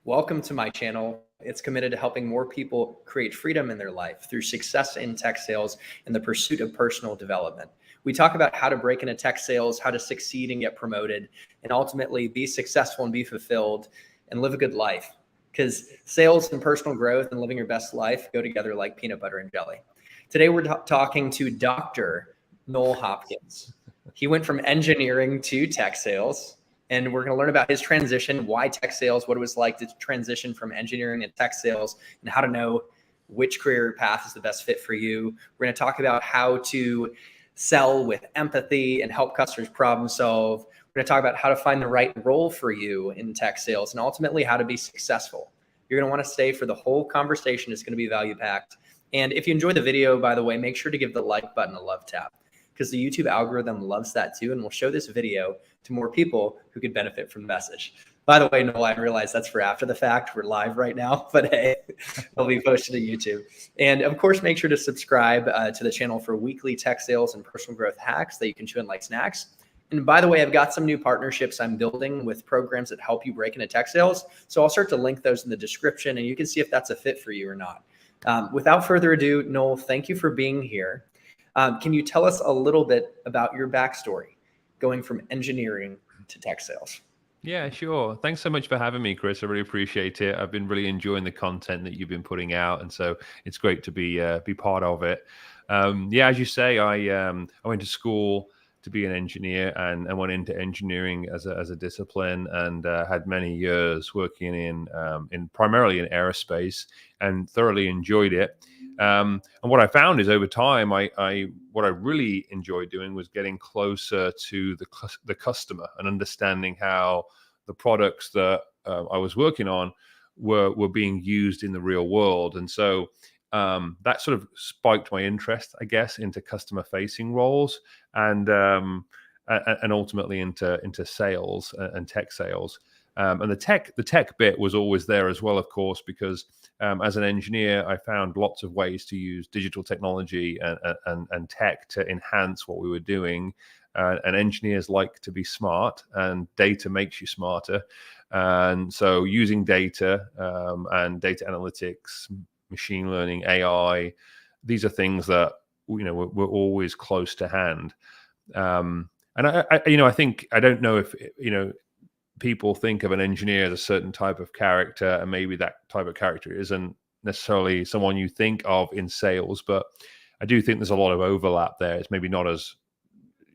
Welcome to my channel. It's committed to helping more people create freedom in their life through success in tech sales and the pursuit of personal development. We talk about how to break into tech sales, how to succeed and get promoted, and ultimately be successful and be fulfilled and live a good life. Because sales and personal growth and living your best life go together like peanut butter and jelly. Today, we're talking to Dr. Noel Hopkins. He went from engineering to tech sales. And we're going to learn about his transition, why tech sales, what it was like to transition from engineering and tech sales, and how to know which career path is the best fit for you. We're going to talk about how to sell with empathy and help customers problem solve. We're going to talk about how to find the right role for you in tech sales and ultimately how to be successful. You're going to want to stay for the whole conversation. It's going to be value packed. And if you enjoy the video, by the way, make sure to give the like button a love tap, because the YouTube algorithm loves that too, and will show this video to more people who could benefit from the message. By the way, Noel, I realize that's for after the fact. We're live right now, but hey, it'll be posted to YouTube. And of course, make sure to subscribe to the channel for weekly tech sales and personal growth hacks that you can chew in like snacks. And by the way, I've got some new partnerships I'm building with programs that help you break into tech sales. So I'll start to link those in the description, and you can see if that's a fit for you or not. Without further ado, Noel, thank you for being here. Can you tell us a little bit about your backstory going from engineering to tech sales? Yeah, sure. Thanks so much for having me, Chris. I really appreciate it. I've been really enjoying the content that you've been putting out, and so it's great to be part of it. Yeah, as you say, I went to school to be an engineer and went into engineering as a discipline, and had many years working in primarily in aerospace, and thoroughly enjoyed it. And what I found is over time, what I really enjoyed doing was getting closer to the customer and understanding how the products that I was working on were being used in the real world. And so that sort of spiked my interest, I guess, into customer-facing roles and ultimately into sales and tech sales. And the tech bit was always there as well, of course, because as an engineer, I found lots of ways to use digital technology and tech to enhance what we were doing. And engineers like to be smart, and data makes you smarter. And so using data and data analytics, machine learning, AI, these are things that we're always close to hand. And I think, I don't know if people think of an engineer as a certain type of character, and maybe that type of character isn't necessarily someone you think of in sales, but I do think there's a lot of overlap there. It's maybe not as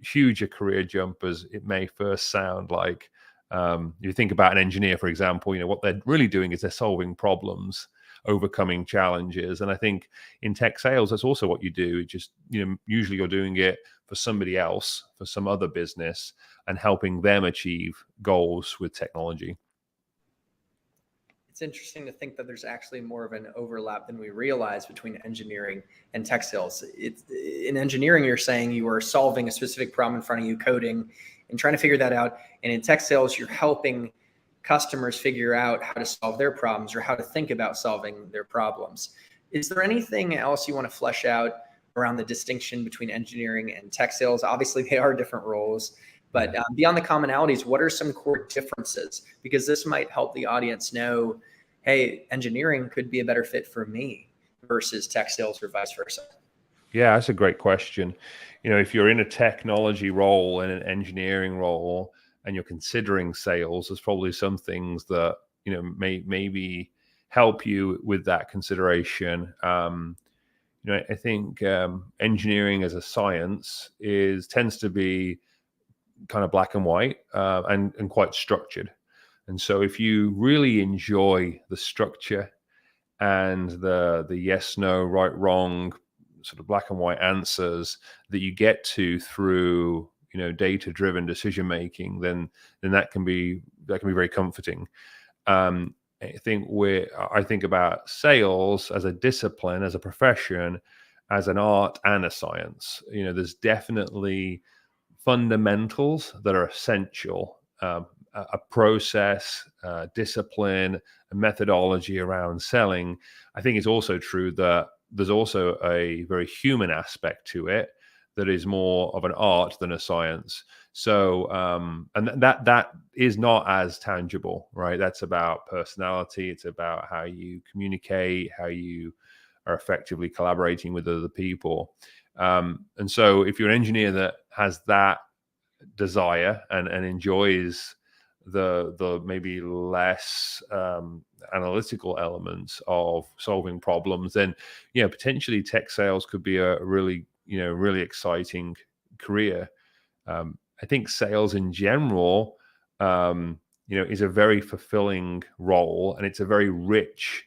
huge a career jump as it may first sound like. You think about an engineer, for example, what they're really doing is they're solving problems, overcoming challenges. And I think in tech sales, that's also what you do. It just, usually you're doing it for somebody else, for some other business, and helping them achieve goals with technology. It's interesting to think that there's actually more of an overlap than we realize between engineering and tech sales. In engineering, you're saying you are solving a specific problem in front of you, coding, and trying to figure that out. And in tech sales, you're helping customers figure out how to solve their problems or how to think about solving their problems. Is there anything else you want to flesh out around the distinction between engineering and tech sales? Obviously, they are different roles, but beyond the commonalities, what are some core differences? Because this might help the audience know, hey, engineering could be a better fit for me versus tech sales or vice versa. Yeah, that's a great question. If you're in a technology role and an engineering role and you're considering sales, there's probably some things that, maybe help you with that consideration. I think engineering as a science tends to be kind of black and white and quite structured. And so if you really enjoy the structure and the yes, no, right, wrong, sort of black and white answers that you get to through data-driven decision making, then that can be very comforting. I think about sales as a discipline, as a profession, as an art and a science. There's definitely fundamentals that are essential, a process, discipline, a methodology around selling. I think it's also true that there's also a very human aspect to it that is more of an art than a science. So, and that is not as tangible, right? That's about personality. It's about how you communicate, how you are effectively collaborating with other people. And so if you're an engineer that has that desire and enjoys the maybe less analytical elements of solving problems, then potentially tech sales could be a really really exciting career. I think sales in general, is a very fulfilling role, and it's a very rich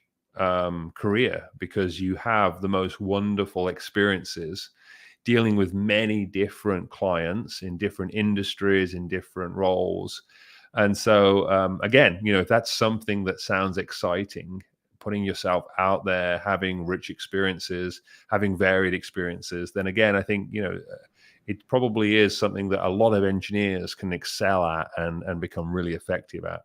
career because you have the most wonderful experiences dealing with many different clients in different industries, in different roles. And so, again, if that's something that sounds exciting, putting yourself out there, having rich experiences, having varied experiences, then again, I think, it probably is something that a lot of engineers can excel at and become really effective at.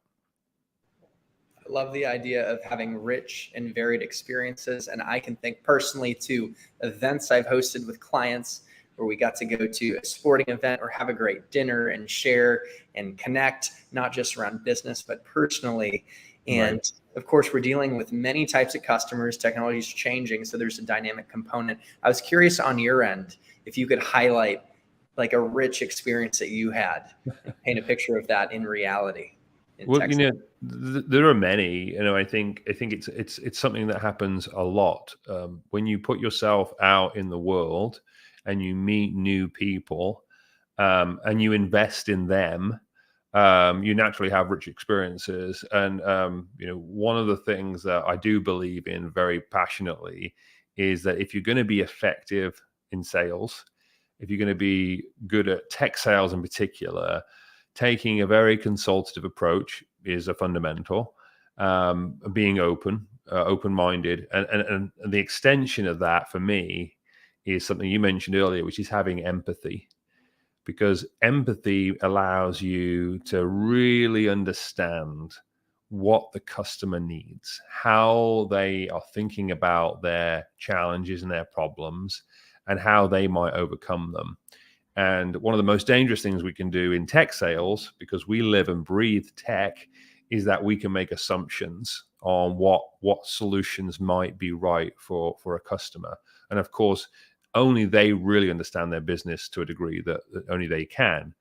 I love the idea of having rich and varied experiences. And I can think personally to events I've hosted with clients where we got to go to a sporting event or have a great dinner and share and connect, not just around business, but personally. And Right. of course, we're dealing with many types of customers. Technology is changing, so there's a dynamic component. I was curious on your end if you could highlight like a rich experience that you had and paint a picture of that in reality in Well, Texas. there are many. I think it's something that happens a lot when you put yourself out in the world and you meet new people, and you invest in them. You naturally have rich experiences, and one of the things that I do believe in very passionately is that if you're going to be effective in sales, if you're going to be good at tech sales in particular, taking a very consultative approach is a fundamental. Being open-minded, and the extension of that for me is something you mentioned earlier, which is having empathy, because empathy allows you to really understand what the customer needs, how they are thinking about their challenges and their problems, and how they might overcome them. And one of the most dangerous things we can do in tech sales, because we live and breathe tech, is that we can make assumptions on what solutions might be right for a customer. And of course, only they really understand their business to a degree that only they can.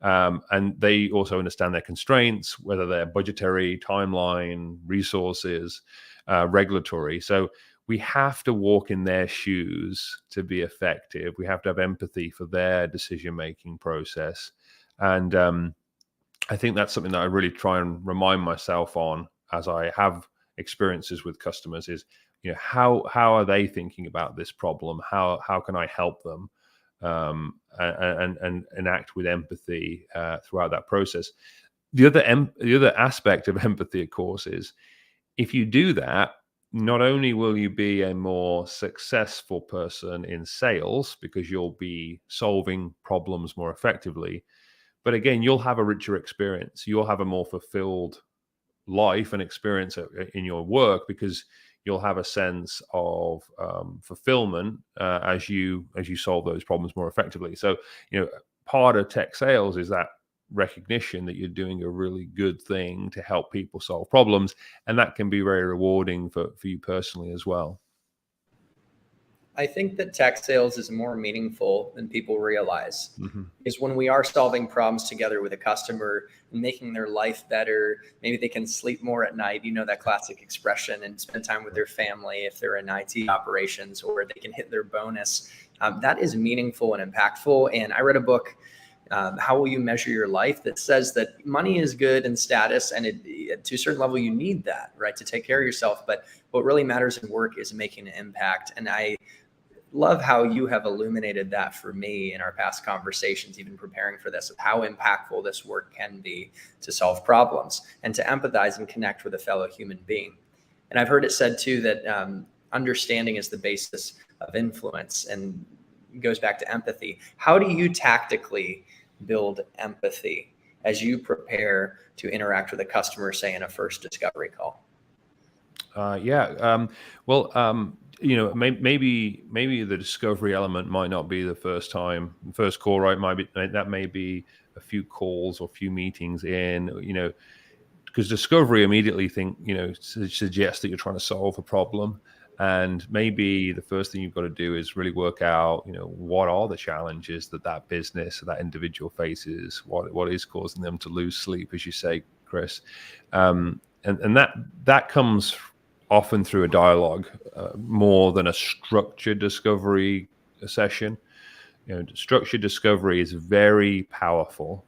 And they also understand their constraints, whether they're budgetary, timeline, resources, regulatory. So we have to walk in their shoes to be effective. We have to have empathy for their decision-making process. And I think that's something that I really try and remind myself on as I have experiences with customers is, how are they thinking about this problem? How can I help them? And act with empathy throughout that process. The other aspect of empathy, of course, is if you do that, not only will you be a more successful person in sales because you'll be solving problems more effectively, but again, you'll have a richer experience. You'll have a more fulfilled life and experience in your work because you'll have a sense of fulfillment as you solve those problems more effectively. So, part of tech sales is that recognition that you're doing a really good thing to help people solve problems, and that can be very rewarding for you personally as well. I think that tech sales is more meaningful than people realize. Hmm. Is when we are solving problems together with a customer and making their life better. Maybe they can sleep more at night, that classic expression, and spend time with their family if they're in IT operations, or they can hit their bonus. That is meaningful and impactful. And I read a book, How Will You Measure Your Life, that says that money is good and status, and to a certain level, you need that, right, to take care of yourself. But what really matters in work is making an impact. And I love how you have illuminated that for me in our past conversations, even preparing for this, of how impactful this work can be to solve problems and to empathize and connect with a fellow human being. And I've heard it said too that understanding is the basis of influence, and it goes back to empathy. How do you tactically build empathy as you prepare to interact with a customer, say in a first discovery call? Yeah. Well, maybe the discovery element might not be the first call, right? That may be a few calls or a few meetings in, because discovery immediately suggests that you're trying to solve a problem. And maybe the first thing you've got to do is really work out, what are the challenges that business or that individual faces, what is causing them to lose sleep, as you say, Chris. And that comes often through a dialogue, more than a structured discovery session. Structured discovery is very powerful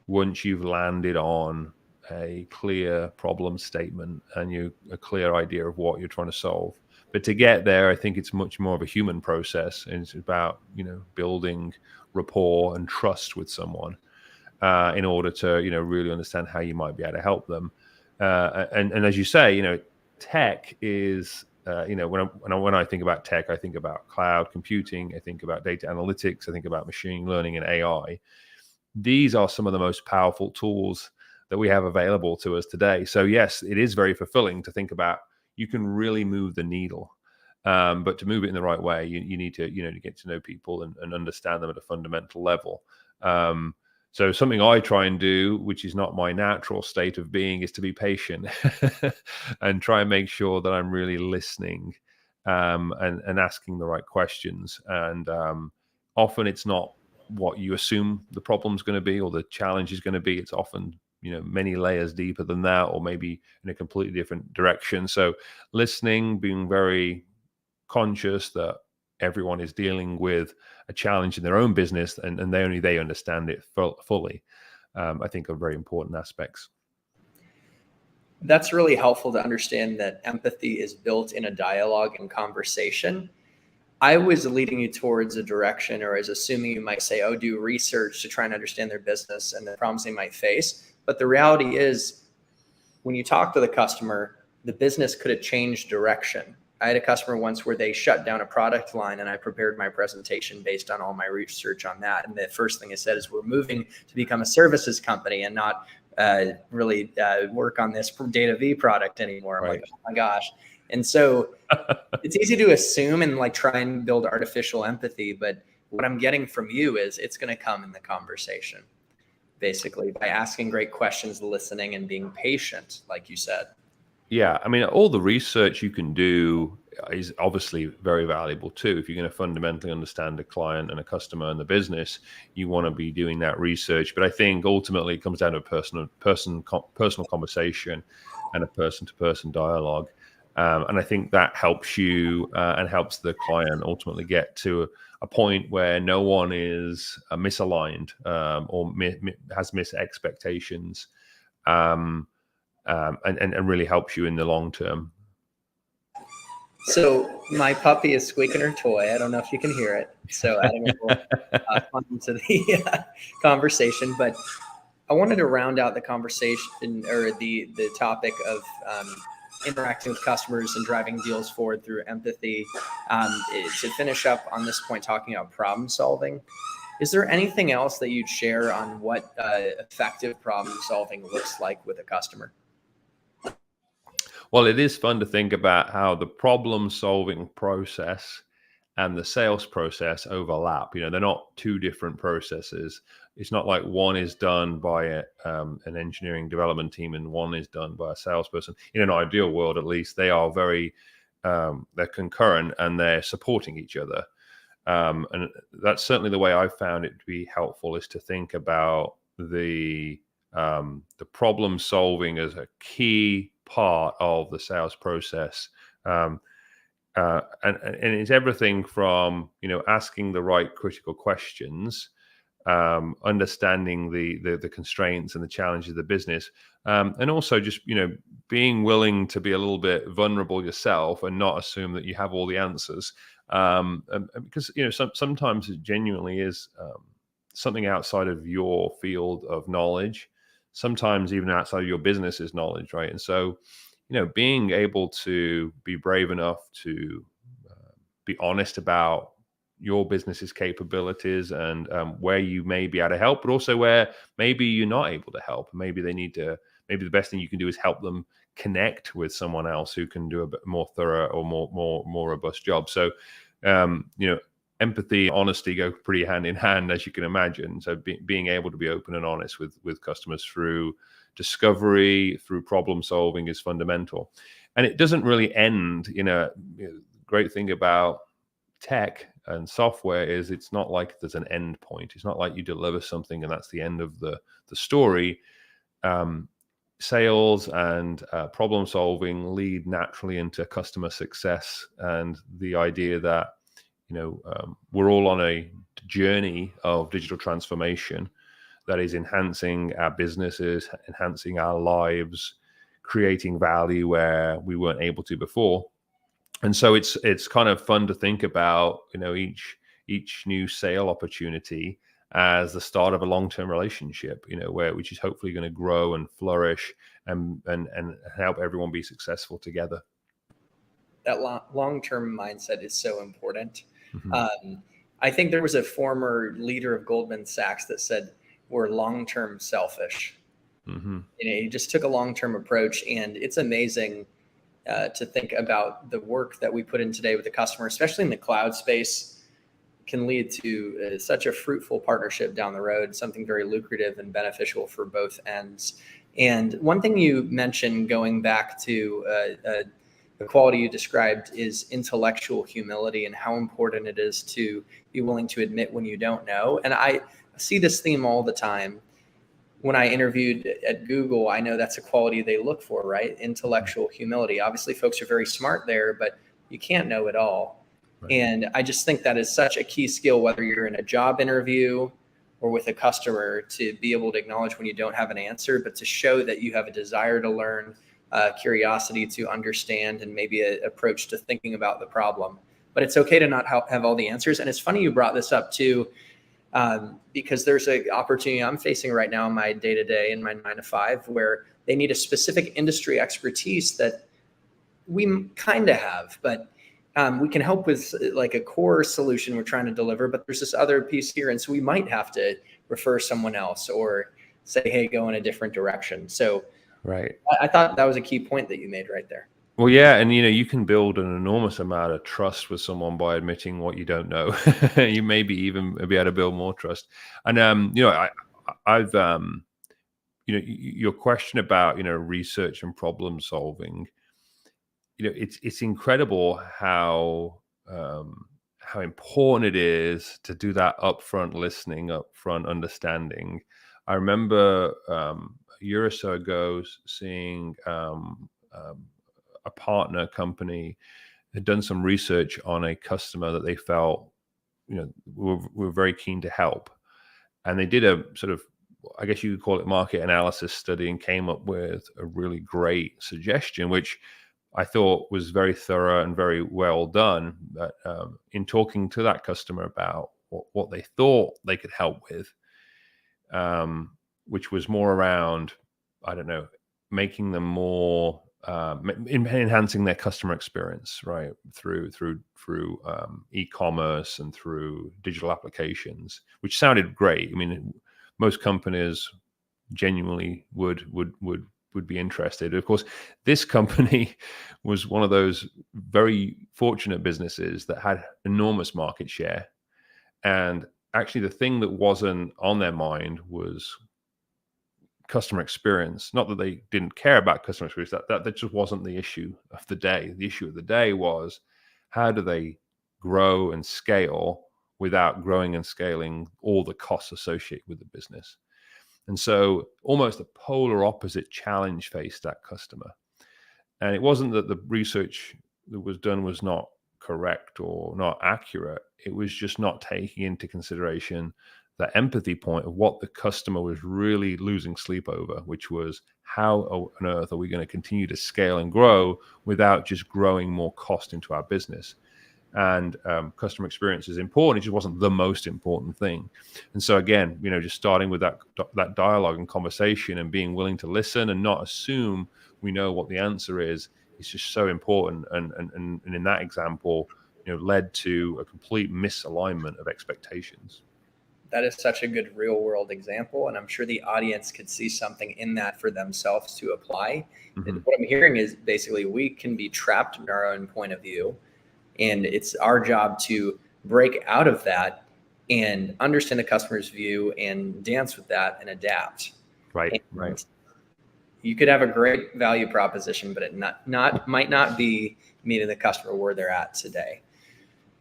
once you've landed on a clear problem statement and a clear idea of what you're trying to solve. But to get there, I think it's much more of a human process, and it's about building rapport and trust with someone in order to really understand how you might be able to help them. And as you say, tech is when I think about tech, I think about cloud computing, I think about data analytics, I think about machine learning and AI. These are some of the most powerful tools that we have available to us today. So yes, it is very fulfilling to think about. You can really move the needle, but to move it in the right way, you need to to get to know people and understand them at a fundamental level. So something I try and do, which is not my natural state of being, is to be patient and try and make sure that I'm really listening and asking the right questions. And often it's not what you assume the problem's going to be or the challenge is going to be. It's often many layers deeper than that, or maybe in a completely different direction. So listening, being very conscious that everyone is dealing with a challenge in their own business and they understand it fully, I think are very important aspects. That's really helpful to understand that empathy is built in a dialogue and conversation. I was leading you towards a direction, or as assuming you might say, oh, do research to try and understand their business and the problems they might face. But the reality is, when you talk to the customer, the business could have changed direction. I had a customer once where they shut down a product line, and I prepared my presentation based on all my research on that. And the first thing I said is, we're moving to become a services company and not really work on this Data V product anymore. I'm Right. like, oh my gosh. And so it's easy to assume and try and build artificial empathy. But what I'm getting from you is it's going to come in the conversation, basically, by asking great questions, listening, and being patient, like you said. Yeah, I mean, all the research you can do is obviously very valuable too. If you're going to fundamentally understand a client and a customer and the business, you want to be doing that research. But I think ultimately it comes down to a personal conversation and a person-to-person dialogue. And I think that helps you and helps the client ultimately get to a point where no one is misaligned or has missed expectations. And really helps you in the long term. So my puppy is squeaking her toy. I don't know if you can hear it. So adding a little fun to the conversation. But I wanted to round out the conversation, or the topic of interacting with customers and driving deals forward through empathy. To finish up on this point, talking about problem solving. Is there anything else that you'd share on what effective problem solving looks like with a customer? Well, it is fun to think about how the problem-solving process and the sales process overlap. They're not two different processes. It's not like one is done by an engineering development team and one is done by a salesperson. In an ideal world, at least, they are they're concurrent and they're supporting each other. And that's certainly the way I found it to be helpful, is to think about the problem solving as a key part of the sales process. And it's everything from, asking the right critical questions, understanding the constraints and the challenges of the business, and also just, being willing to be a little bit vulnerable yourself and not assume that you have all the answers. Because, sometimes it genuinely is something outside of your field of knowledge. Sometimes even outside of your business's knowledge, right? And so, being able to be brave enough to be honest about your business's capabilities and where you may be able to help, but also where maybe you're not able to help. Maybe the best thing you can do is help them connect with someone else who can do a bit more thorough or more robust job. So, empathy, honesty go pretty hand in hand, as you can imagine. So being able to be open and honest with customers through discovery, through problem solving is fundamental. And it doesn't really end. Great thing about tech and software is it's not like there's an end point. It's not like you deliver something and that's the end of the story. Sales and problem solving lead naturally into customer success, and the idea that we're all on a journey of digital transformation that is enhancing our businesses, enhancing our lives, creating value where we weren't able to before. And so it's kind of fun to think about, each new sale opportunity as the start of a long-term relationship, which is hopefully going to grow and flourish and help everyone be successful together. That long-term mindset is so important. Mm-hmm. I think there was a former leader of Goldman Sachs that said we're long-term selfish. Mm-hmm. He just took a long-term approach, and it's amazing to think about the work that we put in today with the customer, especially in the cloud space, can lead to such a fruitful partnership down the road, something very lucrative and beneficial for both ends. And one thing you mentioned, going back to the quality you described, is intellectual humility and how important it is to be willing to admit when you don't know. And I see this theme all the time. When I interviewed at Google, I know that's a quality they look for, right? Intellectual humility. Obviously, folks are very smart there, but you can't know it all. Right. And I just think that is such a key skill, whether you're in a job interview or with a customer, to be able to acknowledge when you don't have an answer, but to show that you have a desire to learn, curiosity to understand, and maybe an approach to thinking about the problem. But it's okay to not have all the answers. And it's funny you brought this up too, because there's an opportunity I'm facing right now in my day-to-day, in my 9 to 5, where they need a specific industry expertise that we kind of have, but we can help with like a core solution we're trying to deliver, but there's this other piece here. And so we might have to refer someone else or say, hey, go in a different direction. So right. I thought that was a key point that you made right there. Well, yeah. And, you can build an enormous amount of trust with someone by admitting what you don't know. You maybe even be able to build more trust. And, I've, your question about, research and problem solving, it's incredible how important it is to do that upfront listening, upfront understanding. I remember a year or so ago seeing a partner company had done some research on a customer that they felt were very keen to help, and they did a sort of, I guess you could call it, market analysis study, and came up with a really great suggestion, which I thought was very thorough and very well done. But in talking to that customer about what they thought they could help with, which was more around, I don't know, making them more enhancing their customer experience, right, through e-commerce and through digital applications, which sounded great. I mean, most companies genuinely would be interested. Of course, this company was one of those very fortunate businesses that had enormous market share. And actually, the thing that wasn't on their mind was customer experience. Not that they didn't care about customer experience, that just wasn't the issue of the day. The issue of the day was, how do they grow and scale without growing and scaling all the costs associated with the business? And so almost a polar opposite challenge faced that customer. And it wasn't that the research that was done was not correct or not accurate. It was just not taking into consideration the empathy point of what the customer was really losing sleep over, which was, how on earth are we going to continue to scale and grow without just growing more cost into our business? And customer experience is important. It just wasn't the most important thing. And so again, just starting with that dialogue and conversation and being willing to listen and not assume we know what the answer is just so important. And in that example, led to a complete misalignment of expectations. That is such a good real world example. And I'm sure the audience could see something in that for themselves to apply. Mm-hmm. And what I'm hearing is basically we can be trapped in our own point of view. And it's our job to break out of that and understand the customer's view and dance with that and adapt. Right. And you could have a great value proposition, but it might not be meeting the customer where they're at today.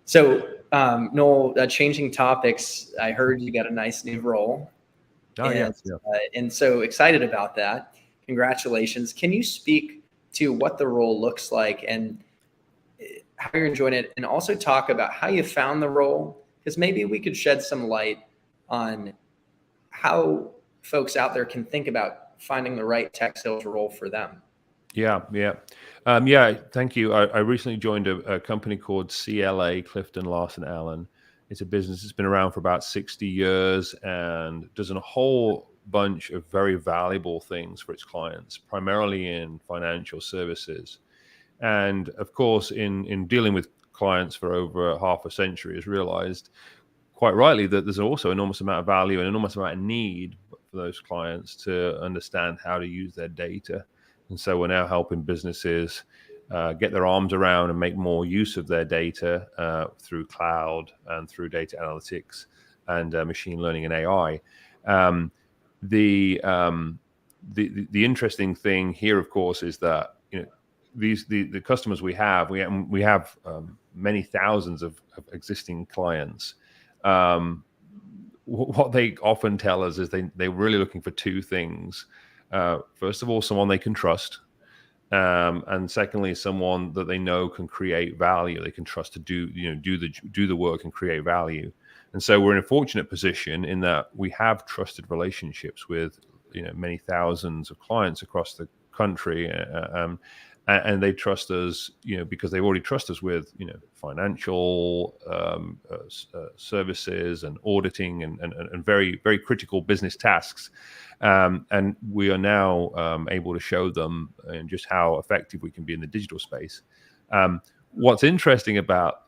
So, Noel, changing topics, I heard you got a nice new role. Oh, and, yeah. And so excited about that. Congratulations. Can you speak to what the role looks like and how you're enjoying it, and also talk about how you found the role? Because maybe we could shed some light on how folks out there can think about finding the right tech sales role for them. Yeah. Thank you. I recently joined a company called CLA, Clifton Larson Allen. It's a business that's been around for about 60 years and does a whole bunch of very valuable things for its clients, primarily in financial services. And of course, in dealing with clients for over half a century, has realized quite rightly that there's also an enormous amount of value and an enormous amount of need for those clients to understand how to use their data. And so we're now helping businesses get their arms around and make more use of their data through cloud and through data analytics and machine learning and AI. The interesting thing here, of course, is that the customers we have many thousands of existing clients. What they often tell us is they're really looking for two things. First of all, someone they can trust. And secondly, someone that they know can create value. They can trust to do the work and create value. And so we're in a fortunate position in that we have trusted relationships with many thousands of clients across the country, and they trust us, because they already trust us with financial services and auditing and very, very critical business tasks. And we are now able to show them just how effective we can be in the digital space. What's interesting about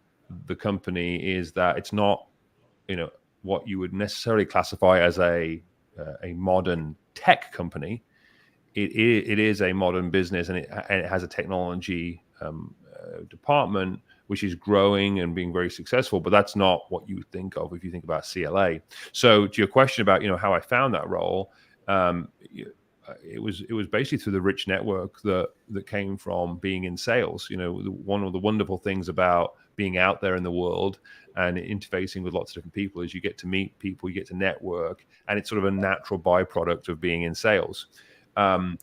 the company is that it's not, what you would necessarily classify as a modern tech company. It is a modern business, and it has a technology department which is growing and being very successful. But that's not what you would think of if you think about CLA. So to your question about how I found that role, it was basically through the rich network that came from being in sales. One of the wonderful things about being out there in the world and interfacing with lots of different people is you get to meet people, you get to network, and it's sort of a natural byproduct of being in sales. And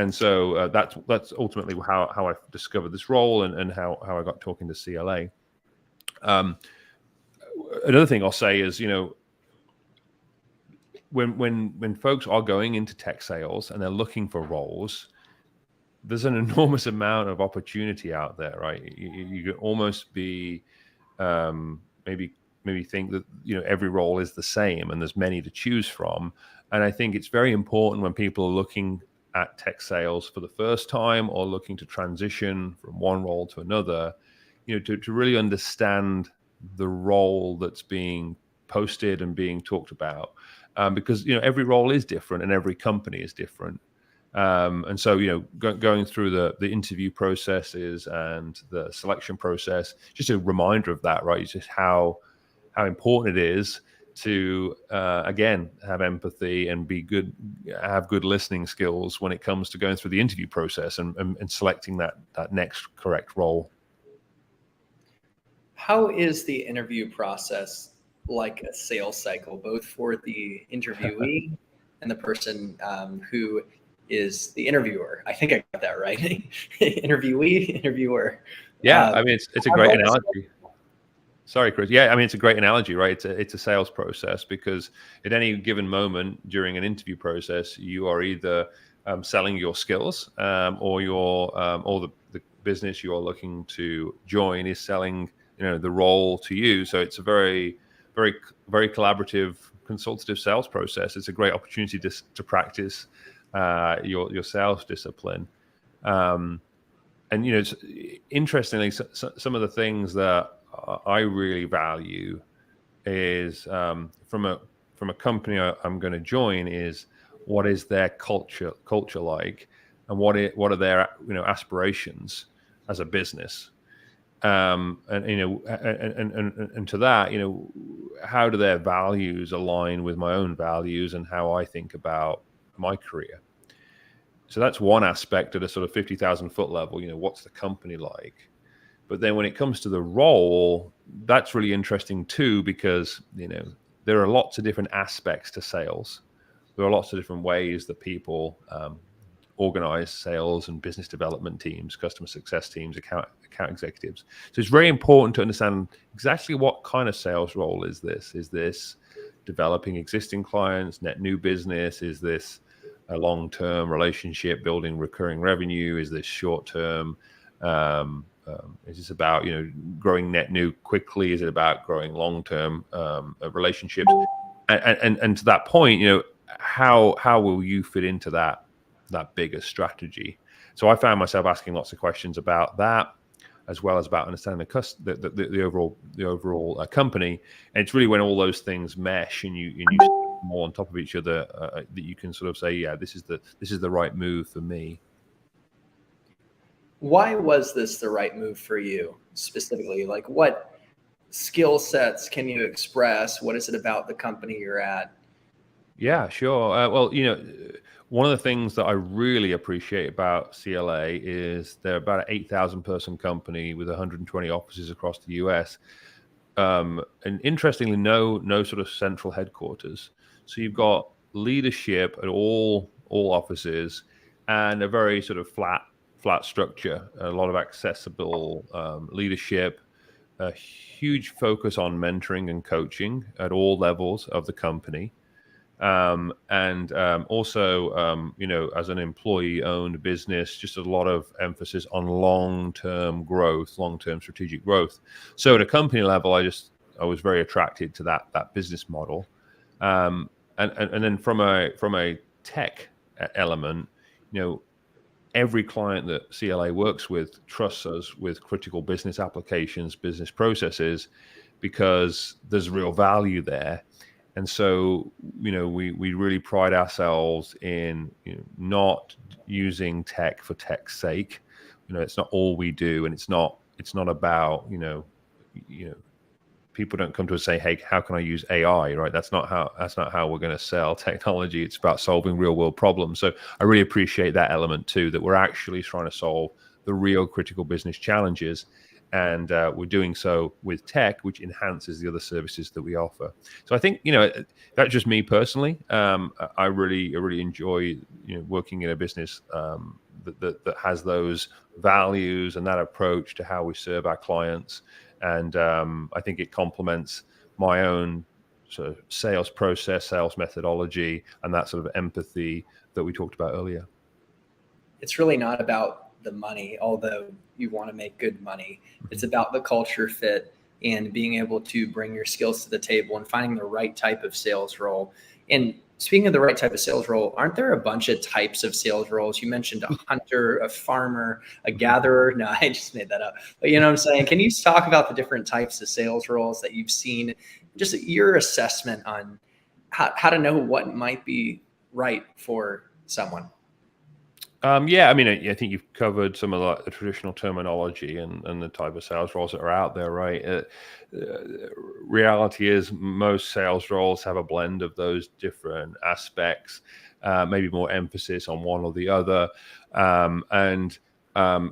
so that's ultimately how I discovered this role and how I got talking to CLA. Another thing I'll say is, when folks are going into tech sales and they're looking for roles, there's an enormous amount of opportunity out there, right? You could almost be maybe think that every role is the same and there's many to choose from. And I think it's very important when people are looking at tech sales for the first time or looking to transition from one role to another, to really understand the role that's being posted and being talked about, because every role is different and every company is different. And so going through the interview processes and the selection process, just a reminder of that, right? It's just how important it is to again have empathy and have good listening skills when it comes to going through the interview process and selecting that next correct role. How is the interview process like a sales cycle, both for the interviewee and the person who is the interviewer? I think I got that right. Interviewee, interviewer. Yeah, I mean it's a great analogy. Sorry, Chris. Yeah, I mean, it's a great analogy, right? It's a sales process, because at any given moment during an interview process, you are either selling your skills or the business you're looking to join is selling, the role to you. So it's a very, very, very collaborative, consultative sales process. It's a great opportunity to practice your sales discipline. And it's interestingly, some of the things that I really value is from a company I'm going to join is what is their culture like, and what are their aspirations as a business. And and to that, how do their values align with my own values and how I think about my career? So that's one aspect at a sort of 50,000 foot level. What's the company like? But then when it comes to the role, that's really interesting too, because there are lots of different aspects to sales. There are lots of different ways that people organize sales and business development teams, customer success teams, account executives. So it's very important to understand exactly what kind of sales role is this. Is this developing existing clients, net new business? Is this a long-term relationship, building recurring revenue? Is this short-term? Is this about growing net new quickly? Is it about growing long-term relationships? And to that point, how will you fit into that bigger strategy? So I found myself asking lots of questions about that, as well as about understanding the overall company. And it's really when all those things mesh and you more on top of each other that you can sort of say, yeah, this is the right move for me. Why was this the right move for you specifically? Like, what skill sets can you express? What is it about the company you're at? Yeah, sure. Well, one of the things that I really appreciate about CLA is they're about an 8,000 person company with 120 offices across the US. And interestingly, no sort of central headquarters. So you've got leadership at all offices and a very sort of flat structure, a lot of accessible leadership, a huge focus on mentoring and coaching at all levels of the company. And also, as an employee-owned business, just a lot of emphasis on long-term growth, long-term strategic growth. So at a company level, I was very attracted to that business model. And then from a tech element, every client that CLA works with trusts us with critical business applications, business processes, because there's real value there. And so, we really pride ourselves in not using tech for tech's sake. It's not all we do, and it's not about people don't come to us and say, hey, how can I use AI? Right? That's not how we're going to sell technology. It's about solving real world problems. So I really appreciate that element too, that we're actually trying to solve the real critical business challenges. And we're doing so with tech, which enhances the other services that we offer. So I think that's just me personally. I really enjoy working in a business that has those values and that approach to how we serve our clients. And I think it complements my own sort of sales process, sales methodology, and that sort of empathy that we talked about earlier. It's really not about the money, although you want to make good money. It's about the culture fit and being able to bring your skills to the table and finding the right type of sales role. And speaking of the right type of sales role, aren't there a bunch of types of sales roles? You mentioned a hunter, a farmer, a gatherer. No, I just made that up. But you know what I'm saying? Can you talk about the different types of sales roles that you've seen? Just your assessment on how to know what might be right for someone. Yeah, I mean, I think you've covered some of the traditional terminology and the type of sales roles that are out there, right? Reality is most sales roles have a blend of those different aspects, maybe more emphasis on one or the other. And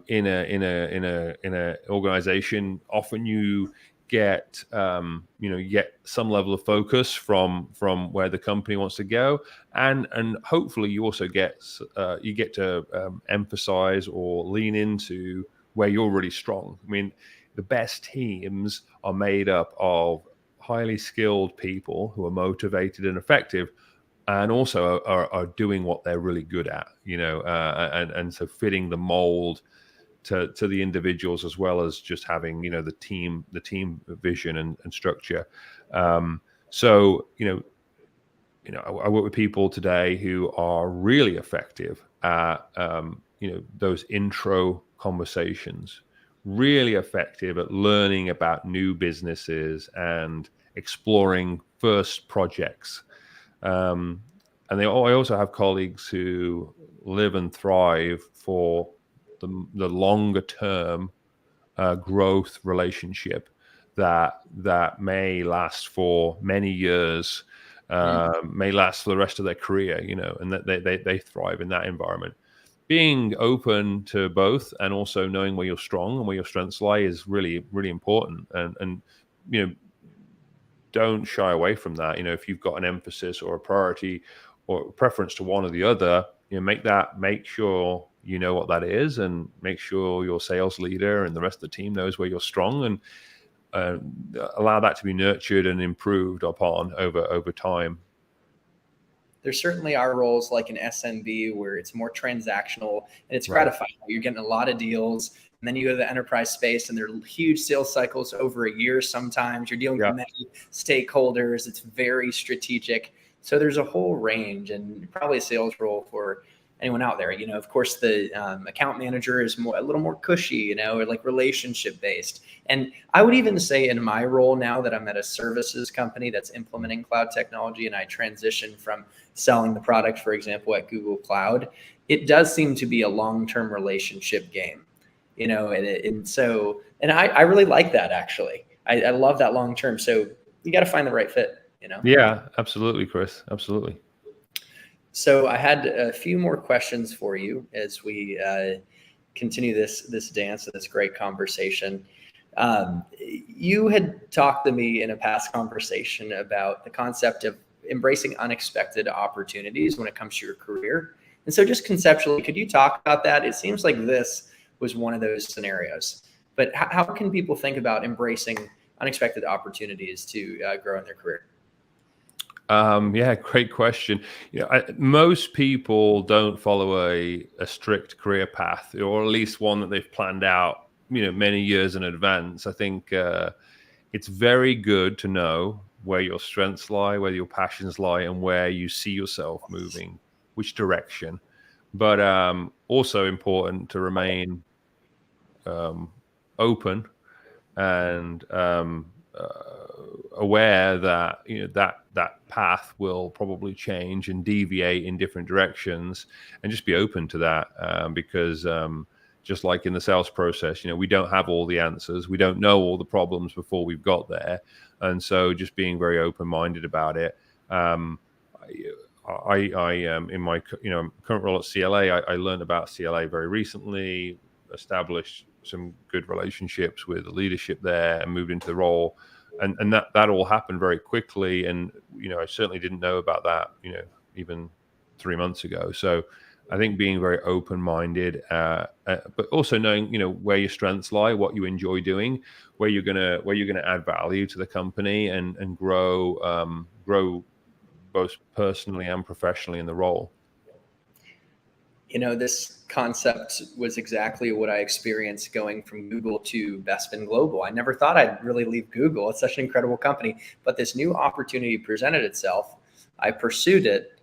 in a organization, often you get some level of focus from where the company wants to go, and hopefully you also get to emphasize or lean into where you're really strong. I mean, the best teams are made up of highly skilled people who are motivated and effective, and also are doing what they're really good at, and so fitting the mold to the individuals, as well as just having the team vision and structure. So I work with people today who are really effective at those intro conversations, really effective at learning about new businesses and exploring first projects. And I also have colleagues who live and thrive for the longer term growth relationship that may last for many years, may last for the rest of their career, and that they thrive in that environment. Being open to both and also knowing where you're strong and where your strengths lie is really, really important. And don't shy away from that. If you've got an emphasis or a priority or a preference to one or the other, make sure you know what that is, and make sure your sales leader and the rest of the team knows where you're strong, and allow that to be nurtured and improved upon over time. There certainly are roles like an SMB where it's more transactional and it's Right. gratifying. You're getting a lot of deals, and then you go to the enterprise space and there are huge sales cycles over a year. Sometimes you're dealing Yeah. with many stakeholders. It's very strategic. So there's a whole range, and probably a sales role for anyone out there. Of course, the account manager is a little more cushy, or like relationship based. And I would even say in my role now that I'm at a services company that's implementing cloud technology, and I transition from selling the product, for example, at Google Cloud, it does seem to be a long-term relationship game, and I really like that, actually. I love that long-term. So you got to find the right fit. Yeah, absolutely, Chris. Absolutely. So I had a few more questions for you as we continue this dance, this great conversation. You had talked to me in a past conversation about the concept of embracing unexpected opportunities when it comes to your career. And so just conceptually, could you talk about that? It seems like this was one of those scenarios. But how can people think about embracing unexpected opportunities to grow in their career? Yeah, great question. Most people don't follow a strict career path, or at least one that they've planned out, many years in advance. I think it's very good to know where your strengths lie, where your passions lie, and where you see yourself moving, which direction. But also important to remain open and aware that that path will probably change and deviate in different directions, and just be open to that, because just like in the sales process, we don't have all the answers, we don't know all the problems before we've got there, and so just being very open-minded about it. I in my current role at CLA, I learned about CLA very recently, established some good relationships with the leadership there, and moved into the role. And that all happened very quickly. And, I certainly didn't know about that, even 3 months ago. So I think being very open-minded, but also knowing, where your strengths lie, what you enjoy doing, where you're gonna add value to the company, and grow both personally and professionally in the role. This concept was exactly what I experienced going from Google to Bespin Global. I never thought I'd really leave Google. It's such an incredible company, but this new opportunity presented itself. I pursued it.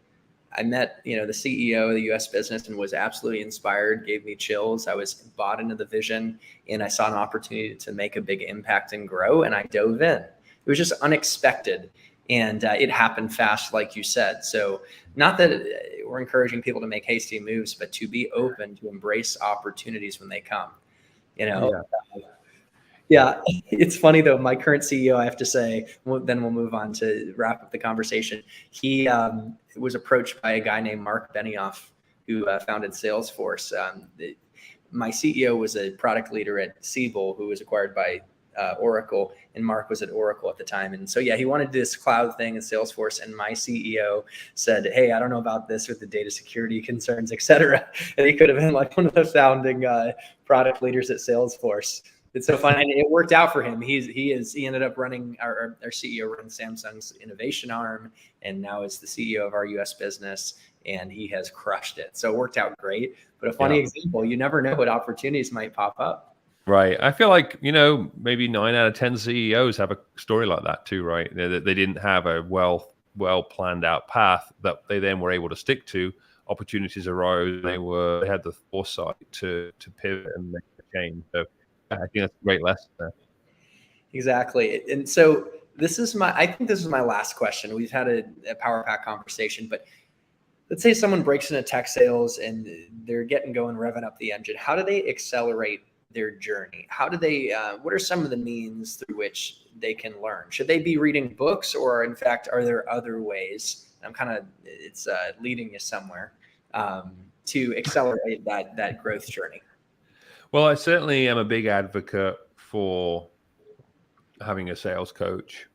I met, the CEO of the US business, and was absolutely inspired, gave me chills. I was bought into the vision, and I saw an opportunity to make a big impact and grow, and I dove in. It was just unexpected. And it happened fast, like you said. So not that we're encouraging people to make hasty moves, but to be open to embrace opportunities when they come. Yeah. Yeah. It's funny though. My current CEO, I have to say, then we'll move on to wrap up the conversation. He was approached by a guy named Mark Benioff, who founded Salesforce. My CEO was a product leader at Siebel, who was acquired by Oracle, and Mark was at Oracle at the time. And so, yeah, he wanted this cloud thing in Salesforce. And my CEO said, "Hey, I don't know about this with the data security concerns, et cetera." And he could have been like one of the founding product leaders at Salesforce. It's so funny. And it worked out for him. He ended up running our CEO runs Samsung's innovation arm, and now is the CEO of our US business, and he has crushed it. So it worked out great. But a funny example, you never know what opportunities might pop up. Right. I feel like, maybe 9 out of 10 CEOs have a story like that too, right? They didn't have a well planned out path that they then were able to stick to. Opportunities arose. They had the foresight to pivot and make a change. So I think that's a great lesson there. Exactly. And so I think this is my last question. We've had a Power Pack conversation, but let's say someone breaks into tech sales and they're getting going, revving up the engine. How do they accelerate their journey? How do they, what are some of the means through which they can learn? Should they be reading books, or in fact, are there other ways? It's leading you somewhere to accelerate that growth journey. Well, I certainly am a big advocate for having a sales coach.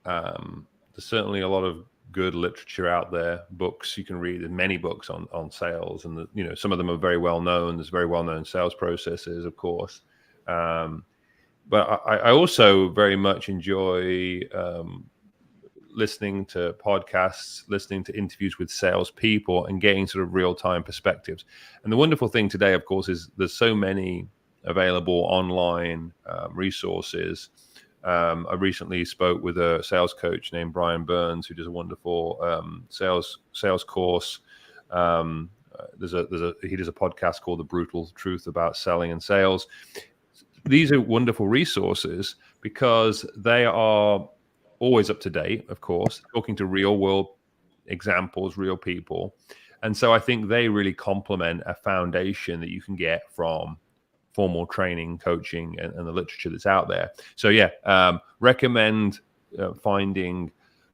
There's certainly a lot of good literature out there, books you can read. There's many books on sales, and some of them are very well known. There's very well known sales processes, of course. But I also very much enjoy listening to podcasts, listening to interviews with salespeople, and getting sort of real-time perspectives. And the wonderful thing today, of course, is there's so many available online resources. I recently spoke with a sales coach named Brian Burns, who does a wonderful sales course. He does a podcast called The Brutal Truth About Selling and Sales. These are wonderful resources because they are always up to date, of course, talking to real world examples, real people. And so I think they really complement a foundation that you can get from formal training, coaching, and the literature that's out there. So recommend finding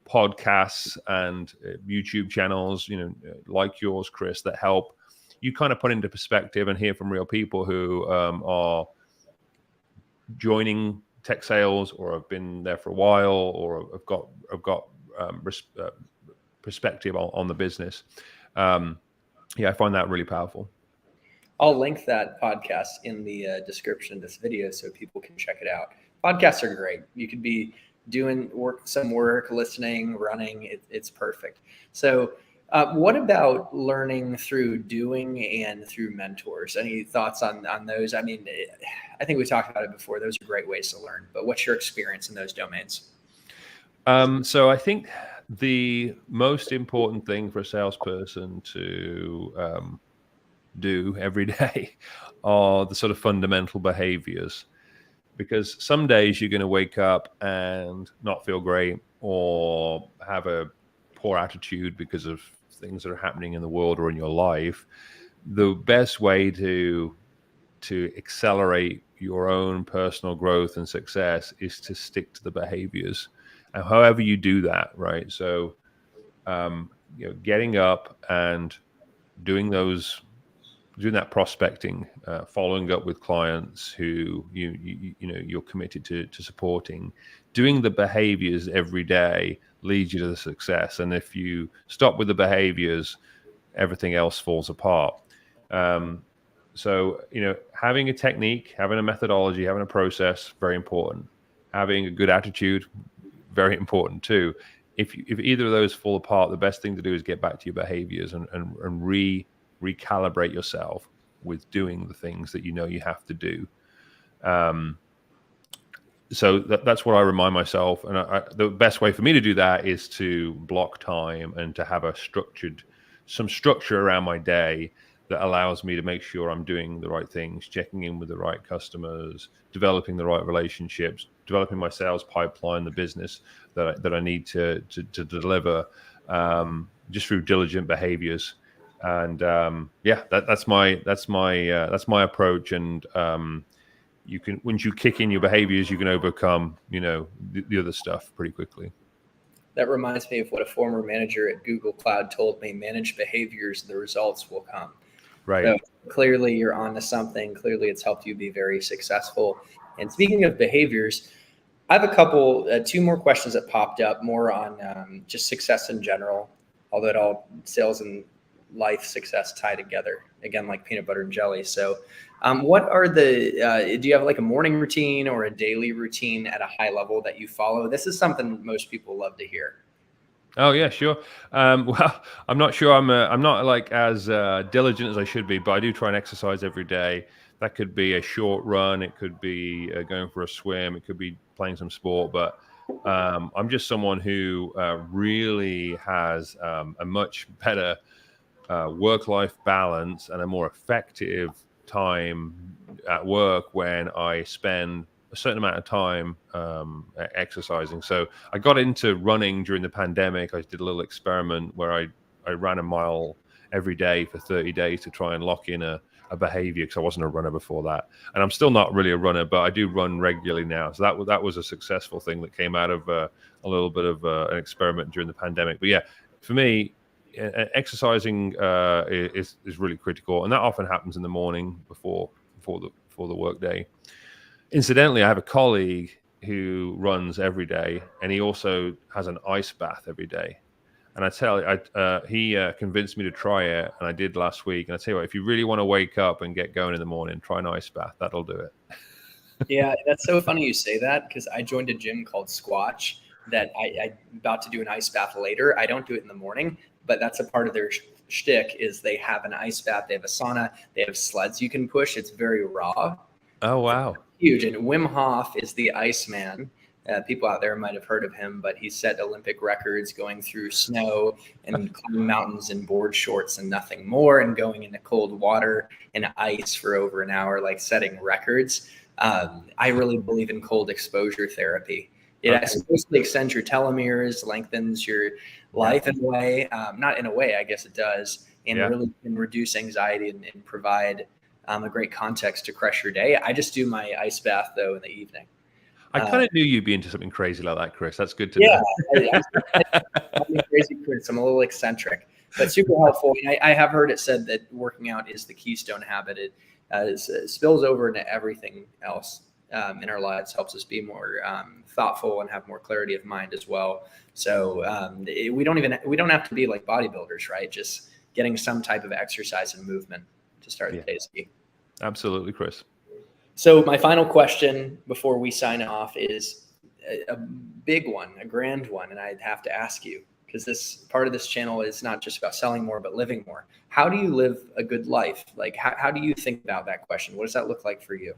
podcasts and YouTube channels, like yours, Chris, that help you kind of put into perspective and hear from real people who are joining tech sales, or have been there for a while, or have got perspective on the business. I find that really powerful. I'll link that podcast in the description of this video so people can check it out. Podcasts are great. You could be doing some work, listening, running. It's perfect. So what about learning through doing and through mentors? Any thoughts on those? I mean, I think we talked about it before. Those are great ways to learn. But what's your experience in those domains? So I think the most important thing for a salesperson to do every day are the sort of fundamental behaviors, because some days you're going to wake up and not feel great, or have a poor attitude because of things that are happening in the world or in your life. The best way to accelerate your own personal growth and success is to stick to the behaviors, and however you do that, right? So getting up and doing that prospecting, following up with clients who you're committed to supporting, doing the behaviors every day leads you to the success. And if you stop with the behaviors, everything else falls apart. So having a technique, having a methodology, having a process, very important. Having a good attitude, very important too. If either of those fall apart, the best thing to do is get back to your behaviors and recalibrate yourself with doing the things that you have to do. So that's what I remind myself. And the best way for me to do that is to block time and to have some structure around my day that allows me to make sure I'm doing the right things, checking in with the right customers, developing the right relationships, developing my sales pipeline, the business that I need to deliver, just through diligent behaviors. And that's my approach. And once you kick in your behaviors, you can overcome the other stuff pretty quickly. That reminds me of what a former manager at Google Cloud told me: manage behaviors, the results will come. Right. So clearly you're on to something. Clearly it's helped you be very successful. And speaking of behaviors, I have two more questions that popped up, more on just success in general, although it all sales and life success tie together, again, like peanut butter and jelly. So what are do you have like a morning routine or a daily routine at a high level that you follow? This is something most people love to hear. Oh yeah, sure. Well, I'm not sure. I'm not like as diligent as I should be, but I do try and exercise every day. That could be a short run. It could be going for a swim. It could be playing some sport. But I'm just someone who really has a much better work-life balance and a more effective time at work when I spend a certain amount of time exercising. So I got into running during the pandemic. I did a little experiment where I ran a mile every day for 30 days to try and lock in a a behavior because I wasn't a runner before that. And I'm still not really a runner, but I do run regularly now. So that was a successful thing that came out of a little bit of an experiment during the pandemic. But yeah, for me, exercising is really critical, and that often happens in the morning before the work day. Incidentally, I have a colleague who runs every day, and he also has an ice bath every day. And I tell you, he convinced me to try it, and I did last week. And I tell you what, if you really want to wake up and get going in the morning, try an ice bath. That'll do it. Yeah, that's so funny you say that, because I joined a gym called Squatch that I'm about to do an ice bath later. I don't do it in the morning, but that's a part of their shtick is they have an ice bath. They have a sauna. They have sleds you can push. It's very raw. Oh, wow. Huge. And Wim Hof is the Iceman. People out there might have heard of him, but he set Olympic records going through snow and climbing mountains in board shorts and nothing more, and going into cold water and ice for over an hour, like setting records. I really believe in cold exposure therapy. It supposedly extends your telomeres, lengthens your life in a way. Not in a way, I guess it does, and really can reduce anxiety and provide a great context to crush your day. I just do my ice bath, though, in the evening. I kind of knew you'd be into something crazy like that, Chris. That's good to know. I'm crazy, Chris. I'm a little eccentric, but super helpful. And I have heard it said that working out is the keystone habit. It spills over into everything else in our lives, helps us be more thoughtful and have more clarity of mind as well. So we don't have to be like bodybuilders, right? Just getting some type of exercise and movement to start the day is key. Absolutely, Chris. So my final question before we sign off is a big one, a grand one. And I'd have to ask you, because this part of this channel is not just about selling more, but living more. How do you live a good life? Like, how do you think about that question? What does that look like for you?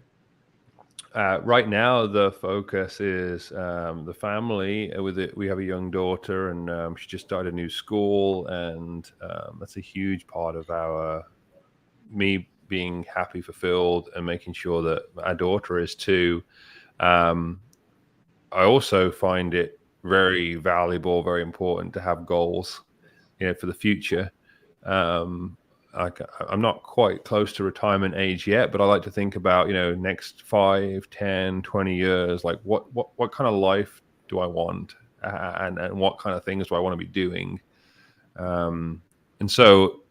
Right now, the focus is the family. We have a young daughter, and she just started a new school, and that's a huge part of me being happy, fulfilled, and making sure that our daughter is too. I also find it very valuable, very important to have goals, for the future. I'm not quite close to retirement age yet, but I like to think about, next 5, 10, 20 years, like what kind of life do I want, and what kind of things do I want to be doing? And so,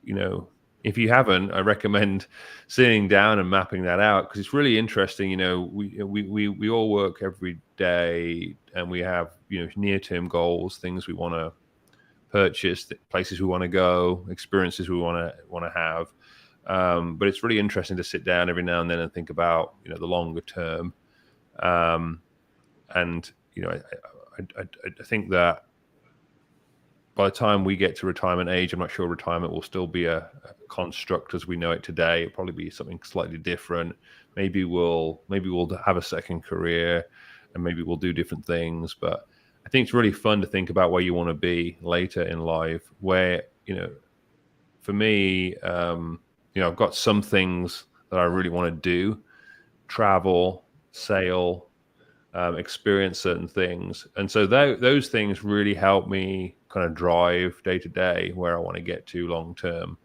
if you haven't, I recommend sitting down and mapping that out, because it's really interesting. We all work every day, and we have near-term goals, things we want to purchase, places we want to go, experiences we want to have. But it's really interesting to sit down every now and then and think about the longer term. And I think that by the time we get to retirement age, I'm not sure retirement will still be a construct as we know it today. It'll probably be something slightly different. Maybe we'll have a second career, and maybe we'll do different things. But I think it's really fun to think about where you want to be later in life. Where, for me, I've got some things that I really want to do: travel, sail, experience certain things. And so those things really help me kind of drive day to day where I want to get to long term,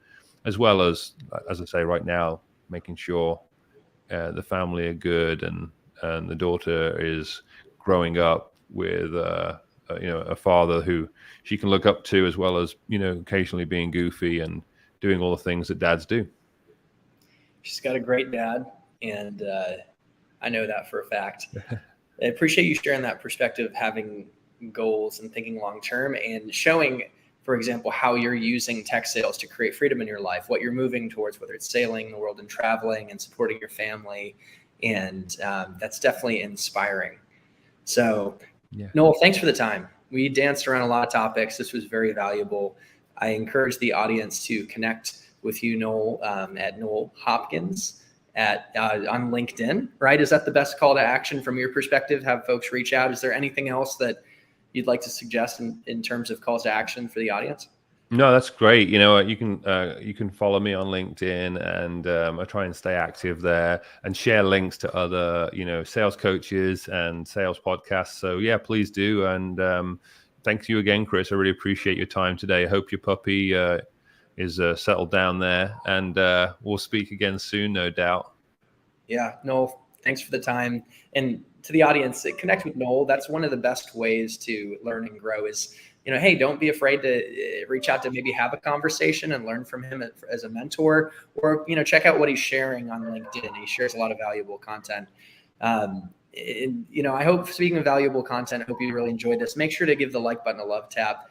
as well as I say right now, making sure the family are good, and the daughter is growing up with a father who she can look up to, as well as occasionally being goofy and doing all the things that dads do. She's got a great dad, and I know that for a fact. I appreciate you sharing that perspective, having goals and thinking long term, and showing, for example, how you're using tech sales to create freedom in your life, what you're moving towards, whether it's sailing the world and traveling and supporting your family. And that's definitely inspiring. So, Noel, thanks for the time. We danced around a lot of topics. This was very valuable. I encourage the audience to connect with you, Noel, at Noel Hopkins on LinkedIn, right? Is that the best call to action from your perspective? Have folks reach out? Is there anything else that you'd like to suggest in terms of calls to action for the audience? No, that's great. You can follow me on LinkedIn, and I try and stay active there and share links to other, sales coaches and sales podcasts. So yeah, please do. And thank you again, Chris. I really appreciate your time today. I hope your puppy is settled down there, and we'll speak again soon, no doubt. Yeah, Noel, thanks for the time. And to the audience, connect with Noel. That's one of the best ways to learn and grow is, hey, don't be afraid to reach out to maybe have a conversation and learn from him as a mentor, or, check out what he's sharing on LinkedIn. He shares a lot of valuable content. I hope, speaking of valuable content, I hope you really enjoyed this. Make sure to give the like button a love tap.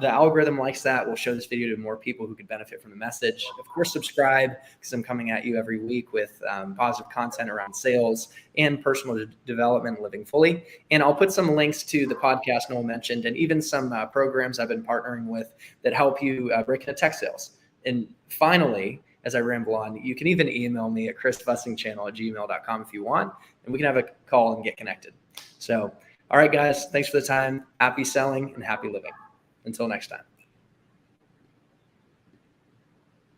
The algorithm likes that. We'll show this video to more people who could benefit from the message. Of course, subscribe, because I'm coming at you every week with positive content around sales and personal development, living fully. And I'll put some links to the podcast Noel mentioned, and even some programs I've been partnering with that help you break into tech sales. And finally, as I ramble on, you can even email me at chrisbussingchannel@gmail.com if you want, and we can have a call and get connected. So, all right, guys, thanks for the time. Happy selling and happy living. Until next time.